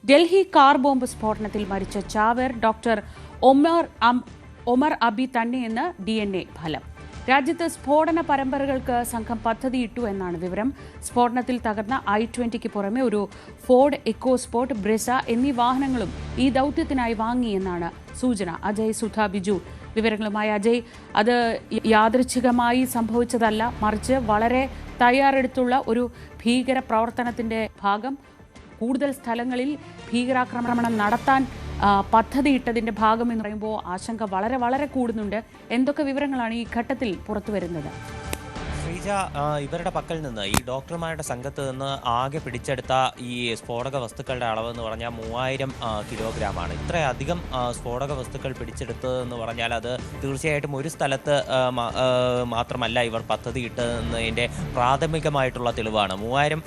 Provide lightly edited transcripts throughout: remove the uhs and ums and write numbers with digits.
Delhi car bomb സ്ഫോടനത്തിൽ മരിച്ച ചാവേർ ഡോക്ടർ ഒമർ അബി തന്നെയെന്ന് DNA ഫലം. രാജ്യത്ത് സ്ഫോടന പരമ്പരകൾക്ക് സംഘം പദ്ധതിയിട്ടു എന്നാണ് വിവരം. സ്ഫോടനത്തിൽ തകർന്ന i20ക്ക് പുറമെ ഒരു ഫോർഡ് എക്കോസ്പോർട്ട്, ബ്രെസ എന്നീ വാഹനങ്ങളും ഈ ദൌത്യത്തിനായി വാങ്ങിയെന്നാണ് സൂചന. അജയ് സുധ ബിജു വിവരങ്ങളുമായി. അജയ്, അത് യാദൃച്ഛികമായി സംഭവിച്ചതല്ല, മറിച്ച് വളരെ തയ്യാറെടുത്തുള്ള ഒരു ഭീകര പ്രവർത്തനത്തിന്റെ ഭാഗം. കൂടുതൽ സ്ഥലങ്ങളിൽ ഭീകരാക്രമണം നടത്താൻ പദ്ധതിയിട്ടതിന്റെ ഭാഗം എന്ന് പറയുമ്പോൾ ആശങ്ക വളരെ വളരെ കൂടുന്നുണ്ട്. എന്തൊക്കെ വിവരങ്ങളാണ് ഈ ഘട്ടത്തിൽ പുറത്തുവരുന്നത്? ശ്രീജ, ഇവരുടെ പക്കൽ നിന്ന്, ഈ ഡോക്ടർമാരുടെ സംഘത്ത് നിന്ന് ആകെ പിടിച്ചെടുത്ത ഈ സ്ഫോടക വസ്തുക്കളുടെ അളവ് എന്ന് പറഞ്ഞാൽ 3000 കിലോഗ്രാമാണ്. ഇത്രയധികം സ്ഫോടക വസ്തുക്കൾ പിടിച്ചെടുത്തതെന്ന് പറഞ്ഞാൽ അത് തീർച്ചയായിട്ടും ഒരു സ്ഥലത്ത് മാത്രമല്ല ഇവർ പദ്ധതിയിട്ടതിൻ്റെ പ്രാഥമികമായിട്ടുള്ള തെളിവാണ്. 3000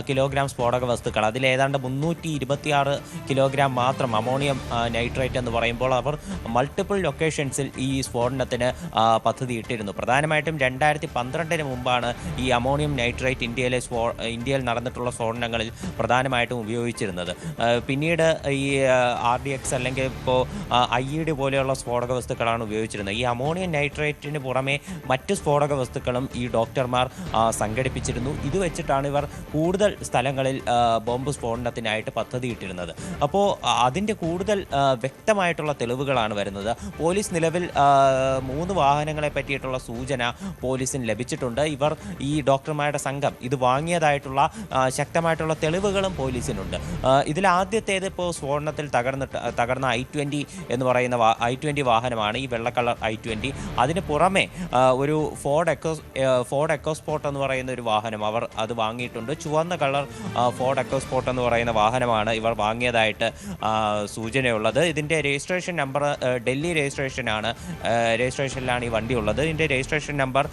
കിലോഗ്രാം സ്ഫോടക വസ്തുക്കൾ, അതിലേതാണ്ട് 326 കിലോഗ്രാം മാത്രം അമോണിയം നൈട്രേറ്റ് എന്ന് പറയുമ്പോൾ അവർ മൾട്ടിപ്പിൾ ലൊക്കേഷൻസിൽ ഈ സ്ഫോടനത്തിന് പദ്ധതിയിട്ടിരുന്നു. പ്രധാനമായിട്ടും 2012 മുമ്പാണ് ഈ അമോണിയം നൈട്രേറ്റ് ഇന്ത്യയിൽ നടന്നിട്ടുള്ള സ്ഫോടനങ്ങളിൽ പ്രധാനമായിട്ടും ഉപയോഗിച്ചിരുന്നത്. പിന്നീട് ഈ RDX അല്ലെങ്കിൽ ഇപ്പോൾ IED പോലെയുള്ള സ്ഫോടക വസ്തുക്കളാണ് ഉപയോഗിച്ചിരുന്നത്. ഈ അമോണിയം നൈട്രേറ്റിന് പുറമെ മറ്റ് സ്ഫോടക വസ്തുക്കളും ഈ ഡോക്ടർമാർ സംഘടിപ്പിച്ചിരുന്നു. ഇത് വെച്ചിട്ടാണ് ഇവർ കൂടുതൽ സ്ഥലങ്ങളിൽ ബോംബ് സ്ഫോടനത്തിനായിട്ട് പദ്ധതിയിട്ടിരുന്നത്. അപ്പോൾ അതിൻ്റെ കൂടുതൽ വ്യക്തമായിട്ടുള്ള തെളിവുകളാണ് വരുന്നത്. പോലീസ് നിലവിൽ 3 വാഹനങ്ങളെ പറ്റിയിട്ടുള്ള സൂചന പോലീസിന് ലഭിച്ചിട്ടുണ്ട്. ഇവർ ഈ ഡോക്ടർമാരുടെ സംഘം ഇത് വാങ്ങിയതായിട്ടുള്ള ശക്തമായിട്ടുള്ള തെളിവുകളും പോലീസിനുണ്ട്. ഇതിൽ ആദ്യത്തേത് ഇപ്പോൾ സ്ഫോടനത്തിൽ തകർന്ന i20 എന്ന് പറയുന്ന i20 വാഹനമാണ്, ഈ വെള്ള കളർ i20. അതിന് പുറമെ ഒരു ഫോർഡ് എക്കോസ്പോർട്ട് എന്ന് പറയുന്ന ഒരു വാഹനം അവർ അത് വാങ്ങിയിട്ടുണ്ട്. ചുവന്ന കളർ ഫോർഡ് എക്കോസ്പോർട്ട് എന്ന് പറയുന്ന വാഹനമാണ് ഇവർ വാങ്ങിയതായിട്ട് സൂചനയുള്ളത്. ഇതിൻ്റെ രജിസ്ട്രേഷൻ നമ്പർ ഡൽഹി രജിസ്ട്രേഷനിലാണ് ഈ വണ്ടി ഉള്ളത്. ഇതിൻ്റെ രജിസ്ട്രേഷൻ നമ്പർ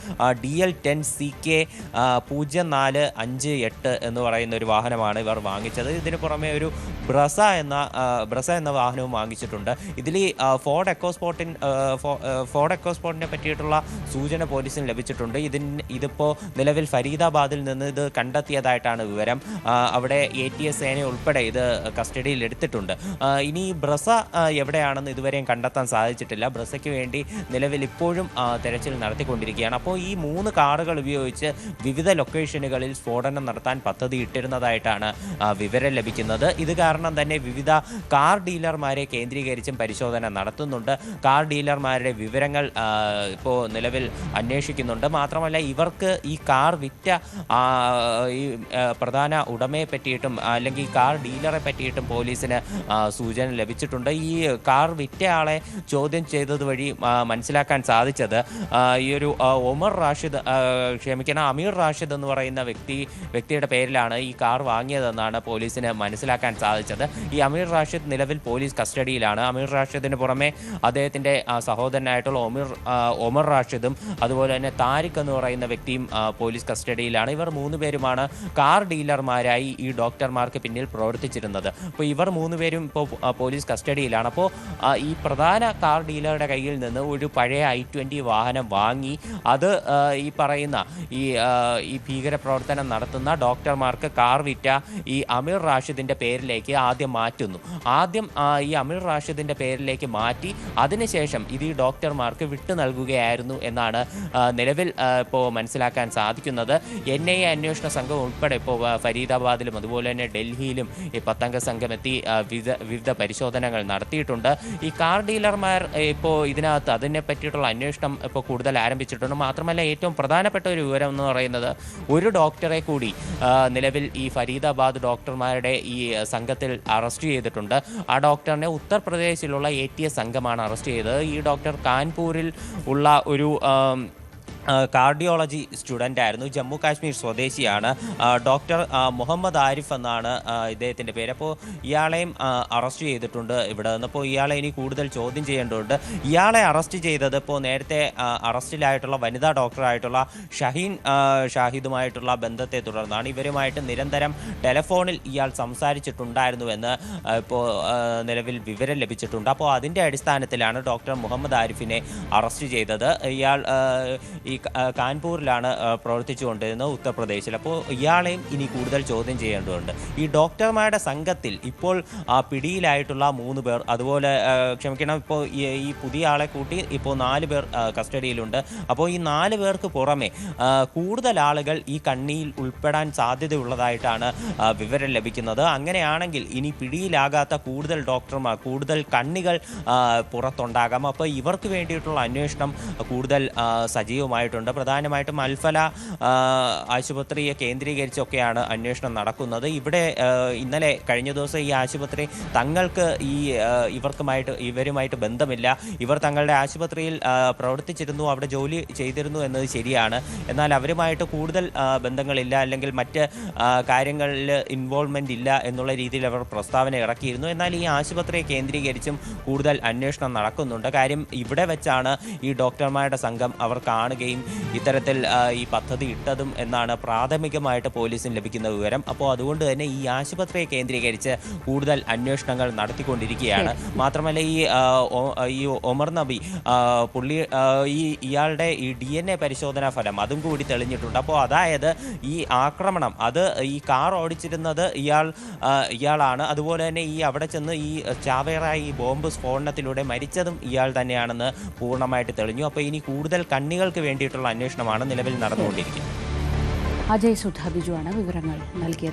DL10CK 0458 എന്ന് പറയുന്ന ഒരു വാഹനമാണ് ഇവർ വാങ്ങിച്ചത്. ഇതിന് പുറമെ ഒരു ബ്രസ എന്ന വാഹനവും വാങ്ങിച്ചിട്ടുണ്ട്. ഇതിൽ ഈ ഫോർഡ് എക്കോസ്പോർട്ടിനെ പറ്റിയിട്ടുള്ള സൂചന പോലീസിന് ലഭിച്ചിട്ടുണ്ട്. ഇതിപ്പോൾ നിലവിൽ ഫരീദാബാദിൽ നിന്ന് ഇത് കണ്ടെത്തിയതായിട്ടാണ് വിവരം. അവിടെ ATS സേന ഉൾപ്പെടെ ഇത് കസ്റ്റഡിയിൽ എടുത്തിട്ടുണ്ട്. ഇനി ബ്രസ എവിടെയാണെന്ന് ഇതുവരെയും കണ്ടെത്താൻ സാധിച്ചിട്ടില്ല. ബ്രസയ്ക്ക് വേണ്ടി നിലവിൽ ഇപ്പോഴും തെരച്ചിൽ നടത്തിക്കൊണ്ടിരിക്കുകയാണ്. അപ്പോൾ ഈ 3 കാറുകൾ ഉപയോഗിച്ച് വിവിധ ലൊക്കേഷനുകളിൽ സ്ഫോടനം നടത്താൻ പദ്ധതിയിട്ടിരുന്നതായിട്ടാണ് വിവരം ലഭിക്കുന്നത്. ഇത് കാരണം തന്നെ വിവിധ കാർ ഡീലർമാരെ കേന്ദ്രീകരിച്ചും പരിശോധന നടത്തുന്നുണ്ട്. കാർ ഡീലർമാരുടെ വിവരങ്ങൾ ഇപ്പോൾ നിലവിൽ അന്വേഷിക്കുന്നുണ്ട്. മാത്രമല്ല ഇവർക്ക് ഈ കാർ വിറ്റ ഈ പ്രധാന ഉടമയെ പറ്റിയിട്ടും അല്ലെങ്കിൽ കാർ ഡീലറെ പറ്റിയിട്ടും പോലീസിന് സൂചന ലഭിച്ചിട്ടുണ്ട്. ഈ കാർ വിറ്റ ആളെ ചോദ്യം ചെയ്തത് വഴി മനസ്സിലാക്കാൻ സാധിച്ചത് ഈ ഒരു അമീർ റാഷിദ് എന്ന് പറയുന്ന വ്യക്തിയുടെ പേരിലാണ് ഈ കാർ വാങ്ങിയതെന്നാണ് പോലീസിന് മനസ്സിലാക്കാൻ സാധിച്ചത്. ഈ അമീർ റാഷിദ് നിലവിൽ പോലീസ് കസ്റ്റഡിയിലാണ്. അമീർ റാഷിദിന് പുറമെ അദ്ദേഹത്തിൻ്റെ സഹോദരനായിട്ടുള്ള ഒമർ റാഷിദും അതുപോലെ തന്നെ താരിഖ് എന്ന് പറയുന്ന വ്യക്തിയും പോലീസ് കസ്റ്റഡിയിലാണ്. ഇവർ 3 പേരുമാണ് കാർ ഡീലർമാരായി ഈ ഡോക്ടർമാർക്ക് പിന്നിൽ പ്രവർത്തിച്ചിരുന്നത്. അപ്പോൾ ഇവർ 3 പേരും ഇപ്പോൾ പോലീസ് കസ്റ്റഡിയിലാണ്. അപ്പോൾ ഈ പ്രധാന കാർ ഡീലറുടെ കയ്യിൽ നിന്ന് ഒരു പഴയ i20 വാഹനം വാങ്ങി അത് ഈ പറയുന്ന ഈ ഭീകരപ്രവർത്തനം നടത്തുന്ന ഡോക്ടർമാർക്ക് കാർ വിറ്റ ഈ അമീർ റാഷിദിൻ്റെ പേരിലേക്ക് ആദ്യം മാറ്റുന്നു. ഈ അമീർ റാഷിദിൻ്റെ പേരിലേക്ക് മാറ്റി അതിനുശേഷം ഇത് ഈ ഡോക്ടർമാർക്ക് വിട്ടു നൽകുകയായിരുന്നു എന്നാണ് നിലവിൽ ഇപ്പോൾ മനസ്സിലാക്കാൻ സാധിക്കുന്നത്. NIA അന്വേഷണ സംഘം ഉൾപ്പെടെ ഇപ്പോൾ ഫരീദാബാദിലും അതുപോലെ തന്നെ ഡൽഹിയിലും ഈ 10 അംഗ സംഘം എത്തി വിവിധ പരിശോധനകൾ നടത്തിയിട്ടുണ്ട്. ഈ കാർ ഡീലർമാർ ഇപ്പോൾ ഇതിനകത്ത് അതിനെ പറ്റിയിട്ടുള്ള അന്വേഷണം ഇപ്പോൾ കൂടുതൽ ആരംഭിച്ചിട്ടുണ്ട്. മാത്രമല്ല ഏറ്റവും പ്രധാനപ്പെട്ട ഒരു വിവരം എന്ന് പറയുന്നത് ഒരു ഡോക്ടറെ കൂടി നിലവിൽ ഈ ഫരീദാബാദ് ഡോക്ടർമാരുടെ ഈ സംഘത്തിൽ അറസ്റ്റ് ചെയ്തിട്ടുണ്ട്. ആ ഡോക്ടറിനെ ഉത്തർപ്രദേശിലുള്ള ATS സംഘമാണ് അറസ്റ്റ് ചെയ്തത്. ഈ ഡോക്ടർ കാൺപൂരിൽ ഉള്ള ഒരു കാർഡിയോളജി സ്റ്റുഡൻ്റ് ആയിരുന്നു. ജമ്മു കാശ്മീർ സ്വദേശിയാണ്. ഡോക്ടർ മുഹമ്മദ് ആരിഫ് എന്നാണ് ഇദ്ദേഹത്തിൻ്റെ പേര്. അപ്പോൾ ഇയാളെയും അറസ്റ്റ് ചെയ്തിട്ടുണ്ട് ഇവിടെ നിന്ന്. അപ്പോൾ ഇയാളെ ഇനി കൂടുതൽ ചോദ്യം ചെയ്യേണ്ടതുണ്ട്. ഇയാളെ അറസ്റ്റ് ചെയ്തത് ഇപ്പോൾ നേരത്തെ അറസ്റ്റിലായിട്ടുള്ള വനിതാ ഡോക്ടറായിട്ടുള്ള ഷാഹിദുമായിട്ടുള്ള ബന്ധത്തെ തുടർന്നാണ്. ഇവരുമായിട്ട് നിരന്തരം ടെലഫോണിൽ ഇയാൾ സംസാരിച്ചിട്ടുണ്ടായിരുന്നുവെന്ന് ഇപ്പോൾ നിലവിൽ വിവരം ലഭിച്ചിട്ടുണ്ട്. അപ്പോൾ അതിൻ്റെ അടിസ്ഥാനത്തിലാണ് ഡോക്ടർ മുഹമ്മദ് ആരിഫിനെ അറസ്റ്റ് ചെയ്തത്. ഇയാൾ ഈ കാൺപൂരിലാണ് പ്രവർത്തിച്ചുകൊണ്ടിരുന്നത്, ഉത്തർപ്രദേശിൽ. അപ്പോൾ ഇയാളെയും ഇനി കൂടുതൽ ചോദ്യം ചെയ്യേണ്ടതുണ്ട്. ഈ ഡോക്ടർമാരുടെ സംഘത്തിൽ ഇപ്പോൾ പിടിയിലായിട്ടുള്ള 3 പേർ, അതുപോലെ ക്ഷമിക്കണം, ഇപ്പോൾ ഈ പുതിയ ആളെ കൂട്ടി ഇപ്പോൾ 4 പേർ കസ്റ്റഡിയിലുണ്ട്. അപ്പോൾ ഈ 4 പേർക്ക് പുറമെ കൂടുതൽ ആളുകൾ ഈ കണ്ണിയിൽ ഉൾപ്പെടാൻ സാധ്യതയുള്ളതായിട്ടാണ് വിവരം ലഭിക്കുന്നത്. അങ്ങനെയാണെങ്കിൽ ഇനി പിടിയിലാകാത്ത കൂടുതൽ ഡോക്ടർമാർ, കൂടുതൽ കണ്ണികൾ പുറത്തുണ്ടാകാം. അപ്പോൾ ഇവർക്ക് വേണ്ടിയിട്ടുള്ള അന്വേഷണം കൂടുതൽ സജീവമായിട്ടുണ്ട്. പ്രധാനമായിട്ടും അൽഫല ആശുപത്രിയെ കേന്ദ്രീകരിച്ചൊക്കെയാണ് അന്വേഷണം നടക്കുന്നത്. ഇവിടെ ഇന്നലെ കഴിഞ്ഞ ദിവസം ഈ ആശുപത്രി തങ്ങൾക്ക് ഇവരുമായിട്ട് ബന്ധമില്ല, ഇവർ തങ്ങളുടെ ആശുപത്രിയിൽ പ്രവർത്തിച്ചിരുന്നു, അവിടെ ജോലി ചെയ്തിരുന്നു എന്നത് ശരിയാണ്. എന്നാൽ അവരുമായിട്ട് കൂടുതൽ ബന്ധങ്ങളില്ല, അല്ലെങ്കിൽ മറ്റ് കാര്യങ്ങളിൽ ഇൻവോൾവ്മെൻ്റ് ഇല്ല എന്നുള്ള രീതിയിൽ അവർ പ്രസ്താവന ഇറക്കിയിരുന്നു. എന്നാൽ ഈ ആശുപത്രിയെ കേന്ദ്രീകരിച്ചും കൂടുതൽ അന്വേഷണം നടക്കുന്നുണ്ട്. കാര്യം ഇവിടെ വെച്ചാണ് ഈ ഡോക്ടർമാരുടെ സംഘം അവർ കാണുകയും ഇത്തരത്തിൽ ഈ പദ്ധതി ഇട്ടതും എന്നാണ് പ്രാഥമികമായിട്ട് പോലീസിന് ലഭിക്കുന്ന വിവരം. അപ്പോൾ അതുകൊണ്ട് തന്നെ ഈ ആശുപത്രിയെ കേന്ദ്രീകരിച്ച് കൂടുതൽ അന്വേഷണങ്ങൾ നടത്തിക്കൊണ്ടിരിക്കുകയാണ്. മാത്രമല്ല ഈ ഒമർ നബി ഇയാളുടെ ഈ DNA പരിശോധനാ ഫലം അതും കൂടി തെളിഞ്ഞിട്ടുണ്ട്. അപ്പോൾ അതായത് ഈ ആക്രമണം അത് ഈ കാർ ഓടിച്ചിരുന്നത് ഇയാളാണ്. അതുപോലെ തന്നെ ഈ അവിടെ ചെന്ന് ഈ ചാവേറായി ഈ ബോംബ് സ്ഫോടനത്തിലൂടെ മരിച്ചതും ഇയാൾ തന്നെയാണെന്ന് പൂർണ്ണമായിട്ട് തെളിഞ്ഞു. അപ്പോൾ ഇനി കൂടുതൽ കണ്ണികൾക്ക് വേണ്ടിയിട്ടുള്ള അന്വേഷണമാണ് നിലവിൽ നടന്നുകൊണ്ടിരിക്കുന്നത്. അജയ് സുധ ബിജുവാണ് വിവരങ്ങൾ നൽകിയത്.